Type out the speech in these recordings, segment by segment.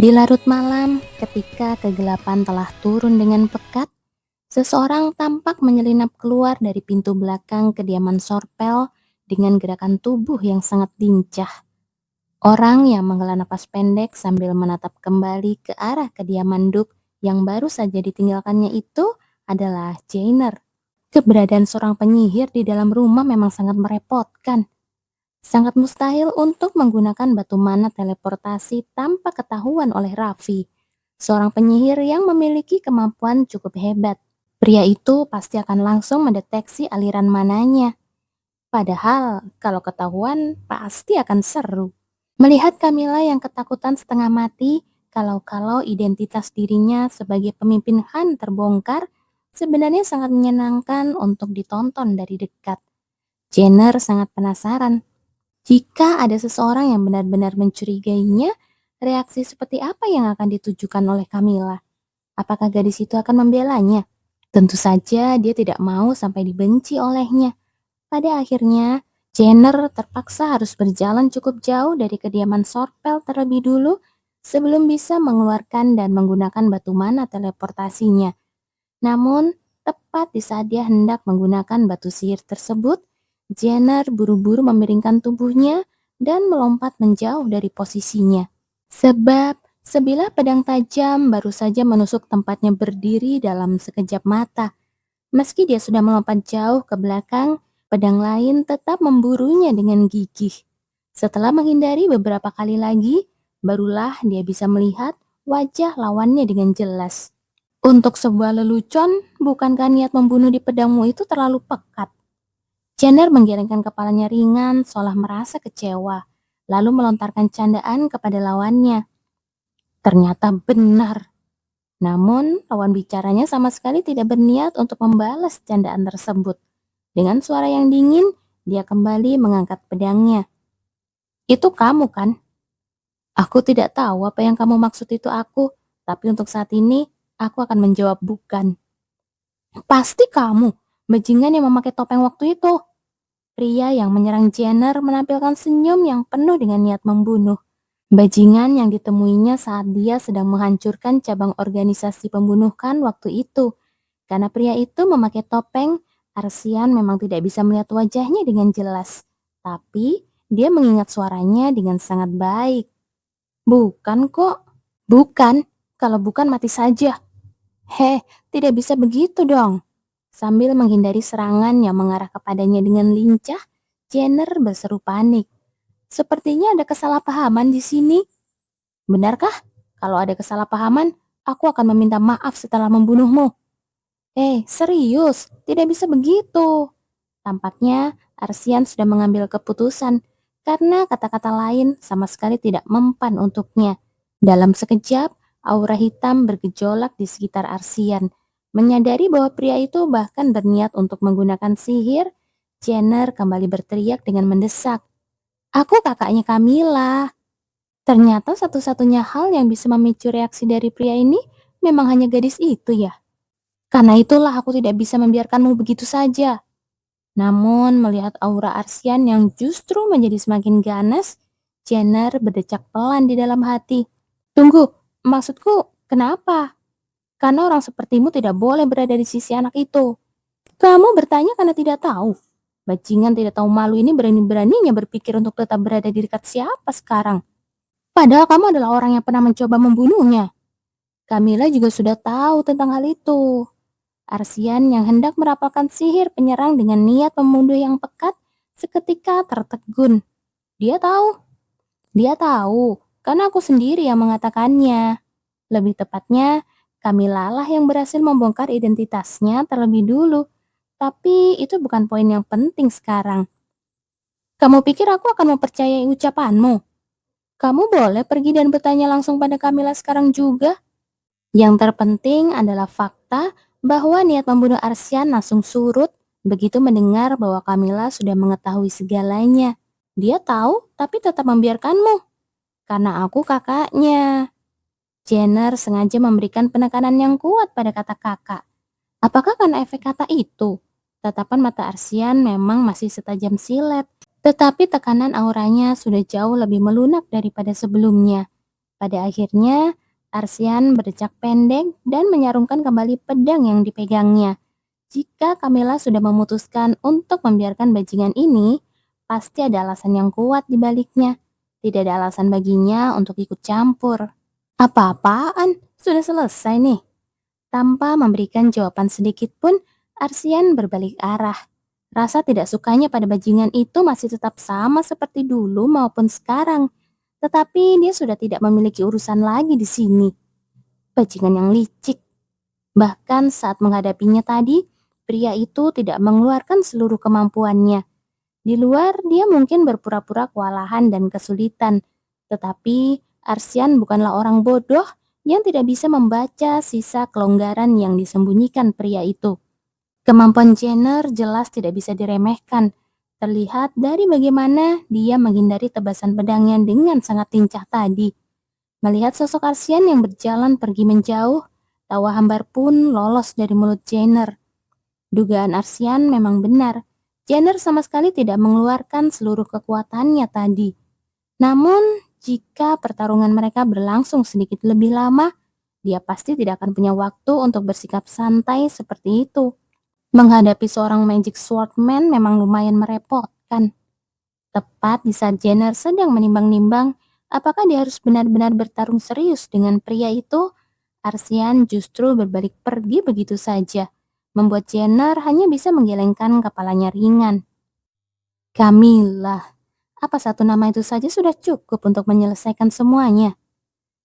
Di larut malam, ketika kegelapan telah turun dengan pekat, seseorang tampak menyelinap keluar dari pintu belakang kediaman Sorpel dengan gerakan tubuh yang sangat lincah. Orang yang menghela napas pendek sambil menatap kembali ke arah kediaman Duke yang baru saja ditinggalkannya itu adalah Jainer. Keberadaan seorang penyihir di dalam rumah memang sangat merepotkan. Sangat mustahil untuk menggunakan batu mana teleportasi tanpa ketahuan oleh Raffi, seorang penyihir yang memiliki kemampuan cukup hebat. Pria itu pasti akan langsung mendeteksi aliran mananya. Padahal kalau ketahuan pasti akan seru. Melihat Camilla yang ketakutan setengah mati kalau-kalau identitas dirinya sebagai pemimpin Han terbongkar, sebenarnya sangat menyenangkan untuk ditonton dari dekat. Jenner sangat penasaran. Jika ada seseorang yang benar-benar mencurigainya, reaksi seperti apa yang akan ditujukan oleh Camilla? Apakah gadis itu akan membelanya? Tentu saja dia tidak mau sampai dibenci olehnya. Pada akhirnya, Jenner terpaksa harus berjalan cukup jauh dari kediaman Sorpel terlebih dulu sebelum bisa mengeluarkan dan menggunakan batu mana teleportasinya. Namun, tepat di saat dia hendak menggunakan batu sihir tersebut, Jenner buru-buru memiringkan tubuhnya dan melompat menjauh dari posisinya. Sebab sebilah pedang tajam baru saja menusuk tempatnya berdiri dalam sekejap mata. Meski dia sudah melompat jauh ke belakang, pedang lain tetap memburunya dengan gigih. Setelah menghindari beberapa kali lagi, barulah dia bisa melihat wajah lawannya dengan jelas. Untuk sebuah lelucon, bukankah niat membunuh di pedangmu itu terlalu pekat? Jenner menggelengkan kepalanya ringan seolah merasa kecewa, lalu melontarkan candaan kepada lawannya. Ternyata benar. Namun, lawan bicaranya sama sekali tidak berniat untuk membalas candaan tersebut. Dengan suara yang dingin, dia kembali mengangkat pedangnya. Itu kamu kan? Aku tidak tahu apa yang kamu maksud itu aku, tapi untuk saat ini, aku akan menjawab bukan. Pasti kamu, bajingan yang memakai topeng waktu itu. Pria yang menyerang Jenner menampilkan senyum yang penuh dengan niat membunuh. Bajingan yang ditemuinya saat dia sedang menghancurkan cabang organisasi pembunuhan waktu itu. Karena pria itu memakai topeng, Arsian memang tidak bisa melihat wajahnya dengan jelas. Tapi, dia mengingat suaranya dengan sangat baik. Bukan kok. Bukan. Kalau bukan mati saja. Tidak bisa begitu dong. Sambil menghindari serangan yang mengarah kepadanya dengan lincah, Jenner berseru panik. Sepertinya ada kesalahpahaman di sini. Benarkah? Kalau ada kesalahpahaman, aku akan meminta maaf setelah membunuhmu. Serius, tidak bisa begitu. Tampaknya Arsian sudah mengambil keputusan karena kata-kata lain sama sekali tidak mempan untuknya. Dalam sekejap, aura hitam bergejolak di sekitar Arsian. Menyadari bahwa pria itu bahkan berniat untuk menggunakan sihir, Jenner kembali berteriak dengan mendesak. Aku kakaknya Camilla. Ternyata satu-satunya hal yang bisa memicu reaksi dari pria ini memang hanya gadis itu ya. Karena itulah aku tidak bisa membiarkanmu begitu saja. Namun melihat aura Arsian yang justru menjadi semakin ganas, Jenner berdecak pelan di dalam hati. Tunggu, maksudku kenapa? Karena orang sepertimu tidak boleh berada di sisi anak itu. Kamu bertanya karena tidak tahu. Bajingan tidak tahu malu ini berani-beraninya berpikir untuk tetap berada di dekat siapa sekarang. Padahal kamu adalah orang yang pernah mencoba membunuhnya. Camilla juga sudah tahu tentang hal itu. Arsian yang hendak merapalkan sihir penyerang dengan niat membunuh yang pekat seketika tertegun. Dia tahu, karena aku sendiri yang mengatakannya. Lebih tepatnya, Camilla lah yang berhasil membongkar identitasnya terlebih dulu. Tapi itu bukan poin yang penting sekarang. Kamu pikir aku akan mempercayai ucapanmu? Kamu boleh pergi dan bertanya langsung pada Camilla sekarang juga. Yang terpenting adalah fakta bahwa niat membunuh Arsian langsung surut begitu mendengar bahwa Camilla sudah mengetahui segalanya. Dia tahu tapi tetap membiarkanmu. Karena aku kakaknya. Jenner sengaja memberikan penekanan yang kuat pada kata kakak. Apakah karena efek kata itu? Tatapan mata Arsian memang masih setajam silet. Tetapi tekanan auranya sudah jauh lebih melunak daripada sebelumnya. Pada akhirnya, Arsian berdecak pendek dan menyarungkan kembali pedang yang dipegangnya. Jika Camilla sudah memutuskan untuk membiarkan bajingan ini, pasti ada alasan yang kuat di baliknya. Tidak ada alasan baginya untuk ikut campur. Apa-apaan? Sudah selesai nih. Tanpa memberikan jawaban sedikit pun, Arsian berbalik arah. Rasa tidak sukanya pada bajingan itu masih tetap sama seperti dulu maupun sekarang. Tetapi dia sudah tidak memiliki urusan lagi di sini. Bajingan yang licik. Bahkan saat menghadapinya tadi, pria itu tidak mengeluarkan seluruh kemampuannya. Di luar, dia mungkin berpura-pura kewalahan dan kesulitan. Tetapi, Arsian bukanlah orang bodoh yang tidak bisa membaca sisa kelonggaran yang disembunyikan pria itu. Kemampuan Jenner jelas tidak bisa diremehkan. Terlihat dari bagaimana dia menghindari tebasan pedangnya dengan sangat lincah tadi. Melihat sosok Arsian yang berjalan pergi menjauh, tawa hambar pun lolos dari mulut Jenner. Dugaan Arsian memang benar. Jenner sama sekali tidak mengeluarkan seluruh kekuatannya tadi. Namun, jika pertarungan mereka berlangsung sedikit lebih lama, dia pasti tidak akan punya waktu untuk bersikap santai seperti itu. Menghadapi seorang Magic Swordman memang lumayan merepotkan. Tepat di saat Jenner sedang menimbang-nimbang apakah dia harus benar-benar bertarung serius dengan pria itu, Arsian justru berbalik pergi begitu saja, membuat Jenner hanya bisa menggelengkan kepalanya ringan. Camilla, apa satu nama itu saja sudah cukup untuk menyelesaikan semuanya?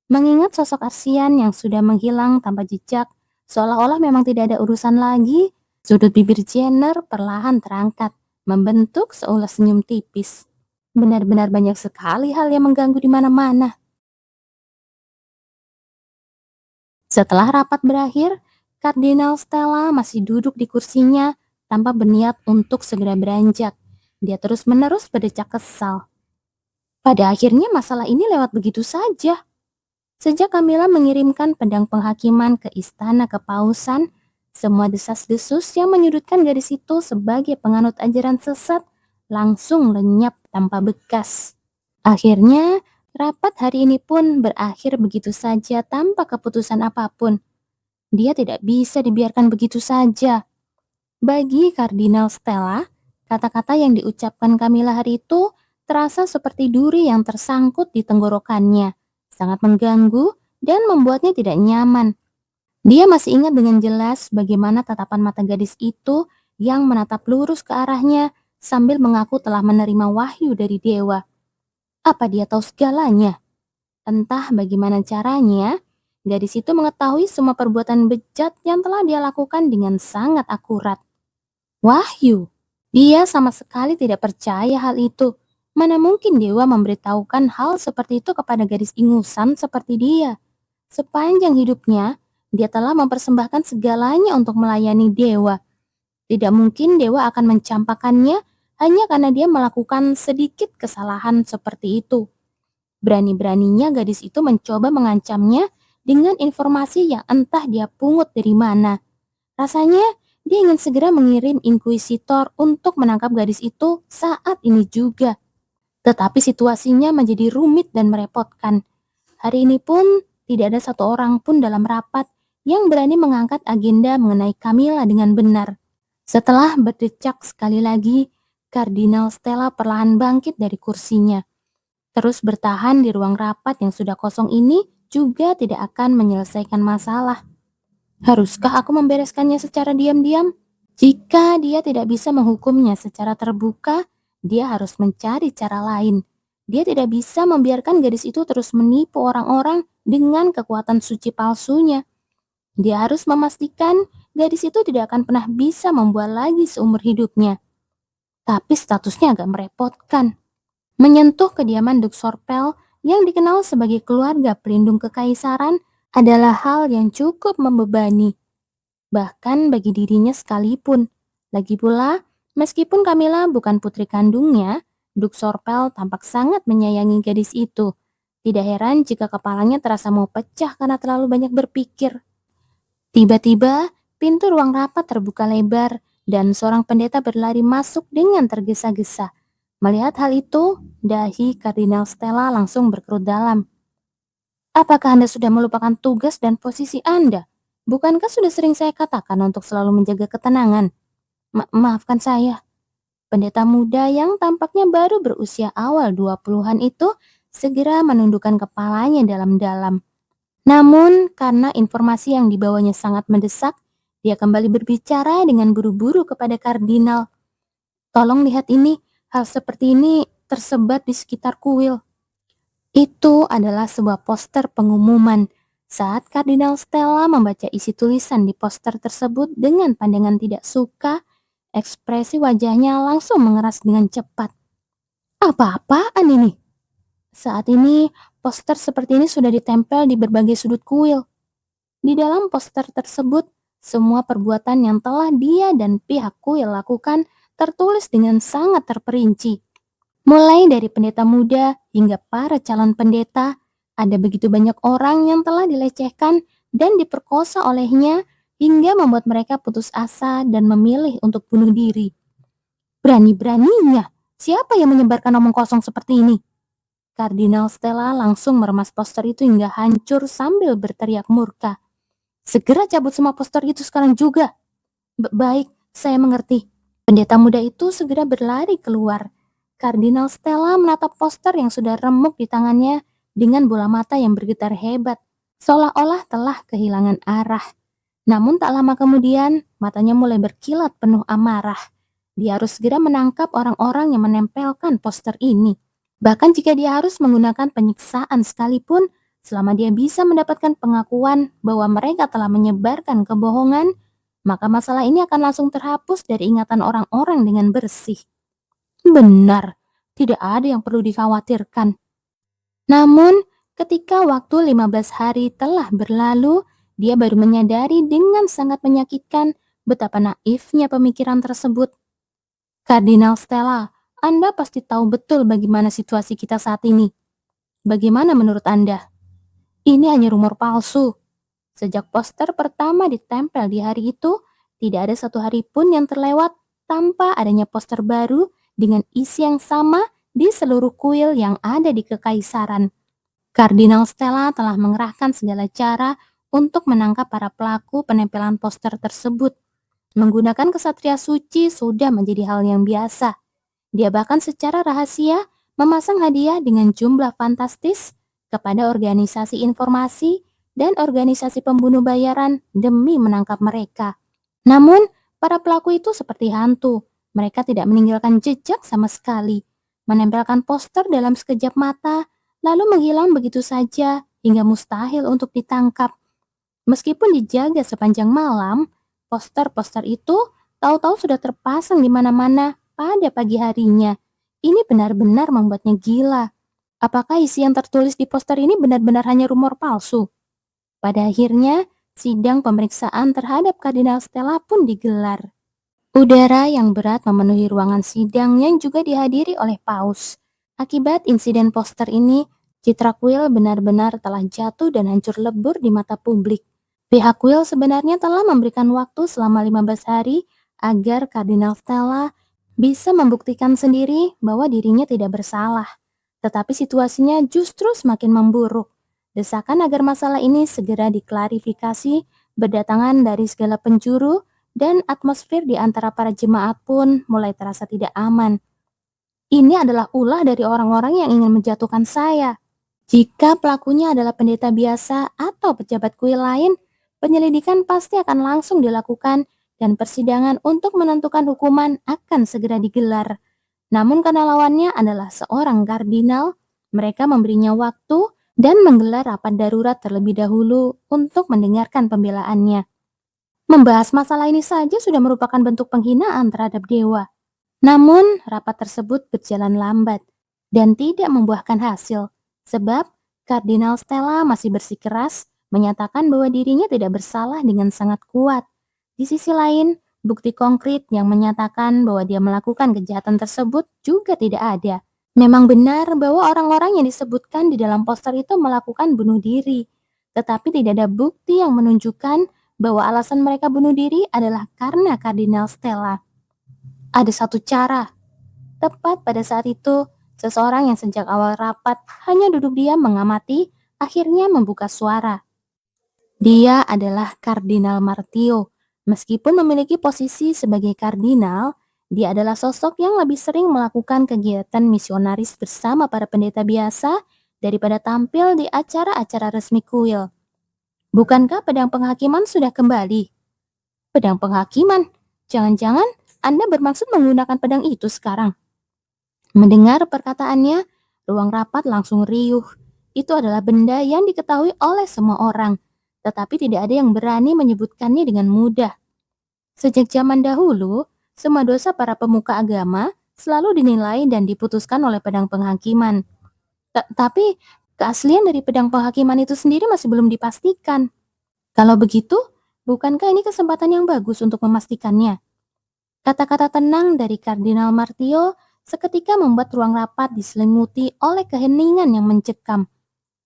Mengingat sosok Arsian yang sudah menghilang tanpa jejak, seolah-olah memang tidak ada urusan lagi, sudut bibir Jenner perlahan terangkat, membentuk seulas senyum tipis. Benar-benar banyak sekali hal yang mengganggu di mana-mana. Setelah rapat berakhir, Kardinal Stella masih duduk di kursinya tanpa berniat untuk segera beranjak. Dia terus-menerus berdecak kesal. Pada akhirnya masalah ini lewat begitu saja. Sejak Camilla mengirimkan pedang penghakiman ke istana kepausan, semua desas-desus yang menyudutkan gadis itu sebagai penganut ajaran sesat langsung lenyap tanpa bekas. Akhirnya, rapat hari ini pun berakhir begitu saja tanpa keputusan apapun. Dia tidak bisa dibiarkan begitu saja. Bagi Kardinal Stella, kata-kata yang diucapkan Camilla hari itu terasa seperti duri yang tersangkut di tenggorokannya, sangat mengganggu dan membuatnya tidak nyaman. Dia masih ingat dengan jelas bagaimana tatapan mata gadis itu yang menatap lurus ke arahnya sambil mengaku telah menerima wahyu dari dewa. Apa dia tahu segalanya? Entah bagaimana caranya, gadis itu mengetahui semua perbuatan bejat yang telah dia lakukan dengan sangat akurat. Wahyu. Dia sama sekali tidak percaya hal itu. Mana mungkin dewa memberitahukan hal seperti itu kepada gadis ingusan seperti dia. Sepanjang hidupnya, dia telah mempersembahkan segalanya untuk melayani dewa. Tidak mungkin dewa akan mencampakkannya hanya karena dia melakukan sedikit kesalahan seperti itu. Berani-beraninya gadis itu mencoba mengancamnya dengan informasi yang entah dia pungut dari mana. Rasanya dia ingin segera mengirim inkuisitor untuk menangkap gadis itu saat ini juga. Tetapi situasinya menjadi rumit dan merepotkan. Hari ini pun tidak ada satu orang pun dalam rapat yang berani mengangkat agenda mengenai Camilla dengan benar. Setelah berdecak sekali lagi, Kardinal Stella perlahan bangkit dari kursinya. Terus bertahan di ruang rapat yang sudah kosong ini juga tidak akan menyelesaikan masalah. Haruskah aku membereskannya secara diam-diam? Jika dia tidak bisa menghukumnya secara terbuka, dia harus mencari cara lain. Dia tidak bisa membiarkan gadis itu terus menipu orang-orang dengan kekuatan suci palsunya. Dia harus memastikan gadis itu tidak akan pernah bisa membuat lagi seumur hidupnya. Tapi statusnya agak merepotkan. Menyentuh kediaman Duk Sorpel yang dikenal sebagai keluarga pelindung kekaisaran adalah hal yang cukup membebani, bahkan bagi dirinya sekalipun. Lagi pula, meskipun Camilla bukan putri kandungnya, Duk Sorpel tampak sangat menyayangi gadis itu. Tidak heran jika kepalanya terasa mau pecah karena terlalu banyak berpikir. Tiba-tiba, pintu ruang rapat terbuka lebar dan seorang pendeta berlari masuk dengan tergesa-gesa. Melihat hal itu, dahi Kardinal Stella langsung berkerut dalam. Apakah Anda sudah melupakan tugas dan posisi Anda? Bukankah sudah sering saya katakan untuk selalu menjaga ketenangan? Maafkan saya. Pendeta muda yang tampaknya baru berusia awal 20-an itu segera menundukkan kepalanya dalam-dalam. Namun, karena informasi yang dibawanya sangat mendesak, dia kembali berbicara dengan buru-buru kepada kardinal. Tolong lihat ini, hal seperti ini tersebar di sekitar kuil. Itu adalah sebuah poster pengumuman. Saat Kardinal Stella membaca isi tulisan di poster tersebut dengan pandangan tidak suka, ekspresi wajahnya langsung mengeras dengan cepat. Apa-apaan ini? Saat ini, poster seperti ini sudah ditempel di berbagai sudut kuil. Di dalam poster tersebut, semua perbuatan yang telah dia dan pihak kuil lakukan tertulis dengan sangat terperinci. Mulai dari pendeta muda hingga para calon pendeta, ada begitu banyak orang yang telah dilecehkan dan diperkosa olehnya hingga membuat mereka putus asa dan memilih untuk bunuh diri. Berani-beraninya, siapa yang menyebarkan omong kosong seperti ini? Kardinal Stella langsung meremas poster itu hingga hancur sambil berteriak murka. Segera cabut semua poster itu sekarang juga. Baik, saya mengerti. Pendeta muda itu segera berlari keluar. Kardinal Stella menatap poster yang sudah remuk di tangannya dengan bola mata yang bergetar hebat, seolah-olah telah kehilangan arah. Namun tak lama kemudian, matanya mulai berkilat penuh amarah. Dia harus segera menangkap orang-orang yang menempelkan poster ini. Bahkan jika dia harus menggunakan penyiksaan sekalipun, selama dia bisa mendapatkan pengakuan bahwa mereka telah menyebarkan kebohongan, maka masalah ini akan langsung terhapus dari ingatan orang-orang dengan bersih. Benar, tidak ada yang perlu dikhawatirkan. Namun, ketika waktu 15 hari telah berlalu, dia baru menyadari dengan sangat menyakitkan betapa naifnya pemikiran tersebut. Kardinal Stella, Anda pasti tahu betul bagaimana situasi kita saat ini. Bagaimana menurut Anda? Ini hanya rumor palsu. Sejak poster pertama ditempel di hari itu, tidak ada satu hari pun yang terlewat tanpa adanya poster baru dengan isi yang sama di seluruh kuil yang ada di Kekaisaran. Kardinal Stella telah mengerahkan segala cara untuk menangkap para pelaku penempelan poster tersebut. Menggunakan kesatria suci sudah menjadi hal yang biasa. Dia bahkan secara rahasia memasang hadiah dengan jumlah fantastis kepada organisasi informasi dan organisasi pembunuh bayaran demi menangkap mereka. Namun, para pelaku itu seperti hantu. Mereka tidak meninggalkan jejak sama sekali, menempelkan poster dalam sekejap mata, lalu menghilang begitu saja hingga mustahil untuk ditangkap. Meskipun dijaga sepanjang malam, poster-poster itu tahu-tahu sudah terpasang di mana-mana pada pagi harinya. Ini benar-benar membuatnya gila. Apakah isi yang tertulis di poster ini benar-benar hanya rumor palsu? Pada akhirnya, sidang pemeriksaan terhadap Kardinal Stella pun digelar. Udara yang berat memenuhi ruangan sidang yang juga dihadiri oleh Paus. Akibat insiden poster ini, citra kuil benar-benar telah jatuh dan hancur lebur di mata publik. Pihak kuil sebenarnya telah memberikan waktu selama 15 hari agar Kardinal Stella bisa membuktikan sendiri bahwa dirinya tidak bersalah. Tetapi situasinya justru semakin memburuk. Desakan agar masalah ini segera diklarifikasi berdatangan dari segala penjuru dan atmosfer di antara para jemaat pun mulai terasa tidak aman. Ini adalah ulah dari orang-orang yang ingin menjatuhkan saya. Jika pelakunya adalah pendeta biasa atau pejabat kuil lain, penyelidikan pasti akan langsung dilakukan dan persidangan untuk menentukan hukuman akan segera digelar. Namun karena lawannya adalah seorang kardinal, mereka memberinya waktu dan menggelar rapat darurat terlebih dahulu untuk mendengarkan pembelaannya. Membahas masalah ini saja sudah merupakan bentuk penghinaan terhadap dewa. Namun, rapat tersebut berjalan lambat dan tidak membuahkan hasil, sebab Kardinal Stella masih bersikeras menyatakan bahwa dirinya tidak bersalah dengan sangat kuat. Di sisi lain, bukti konkret yang menyatakan bahwa dia melakukan kejahatan tersebut juga tidak ada. Memang benar bahwa orang-orang yang disebutkan di dalam poster itu melakukan bunuh diri, tetapi tidak ada bukti yang menunjukkan bahwa alasan mereka bunuh diri adalah karena Kardinal Stella. Ada satu cara. Tepat pada saat itu, seseorang yang sejak awal rapat hanya duduk diam mengamati, akhirnya membuka suara. Dia adalah Kardinal Martio. Meskipun memiliki posisi sebagai kardinal, dia adalah sosok yang lebih sering melakukan kegiatan misionaris bersama para pendeta biasa daripada tampil di acara-acara resmi kuil. Bukankah pedang penghakiman sudah kembali? Pedang penghakiman? Jangan-jangan Anda bermaksud menggunakan pedang itu sekarang? Mendengar perkataannya, ruang rapat langsung riuh. Itu adalah benda yang diketahui oleh semua orang, tetapi tidak ada yang berani menyebutkannya dengan mudah. Sejak zaman dahulu, semua dosa para pemuka agama selalu dinilai dan diputuskan oleh pedang penghakiman. Tapi keaslian dari pedang penghakiman itu sendiri masih belum dipastikan. Kalau begitu, bukankah ini kesempatan yang bagus untuk memastikannya? Kata-kata tenang dari Kardinal Martio seketika membuat ruang rapat diselimuti oleh keheningan yang mencekam.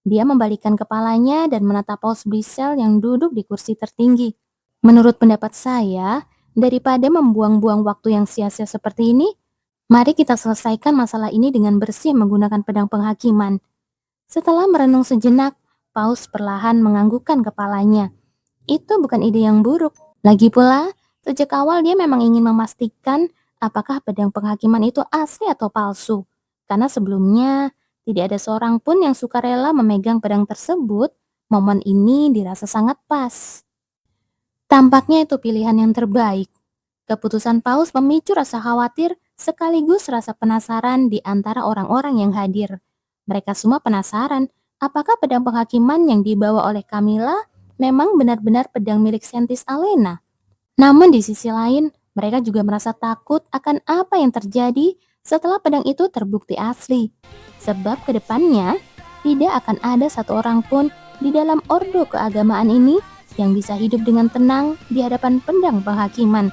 Dia membalikkan kepalanya dan menatap Paus Brisel yang duduk di kursi tertinggi. Menurut pendapat saya, daripada membuang-buang waktu yang sia-sia seperti ini, mari kita selesaikan masalah ini dengan bersih menggunakan pedang penghakiman. Setelah merenung sejenak, Paus perlahan menganggukkan kepalanya. Itu bukan ide yang buruk. Lagi pula, sejak awal dia memang ingin memastikan apakah pedang penghakiman itu asli atau palsu. Karena sebelumnya, tidak ada seorang pun yang sukarela memegang pedang tersebut. Momen ini dirasa sangat pas. Tampaknya itu pilihan yang terbaik. Keputusan Paus memicu rasa khawatir sekaligus rasa penasaran di antara orang-orang yang hadir. Mereka semua penasaran apakah pedang penghakiman yang dibawa oleh Camilla memang benar-benar pedang milik Sentis Alena. Namun di sisi lain, mereka juga merasa takut akan apa yang terjadi setelah pedang itu terbukti asli. Sebab kedepannya, tidak akan ada satu orang pun di dalam ordo keagamaan ini yang bisa hidup dengan tenang di hadapan pedang penghakiman.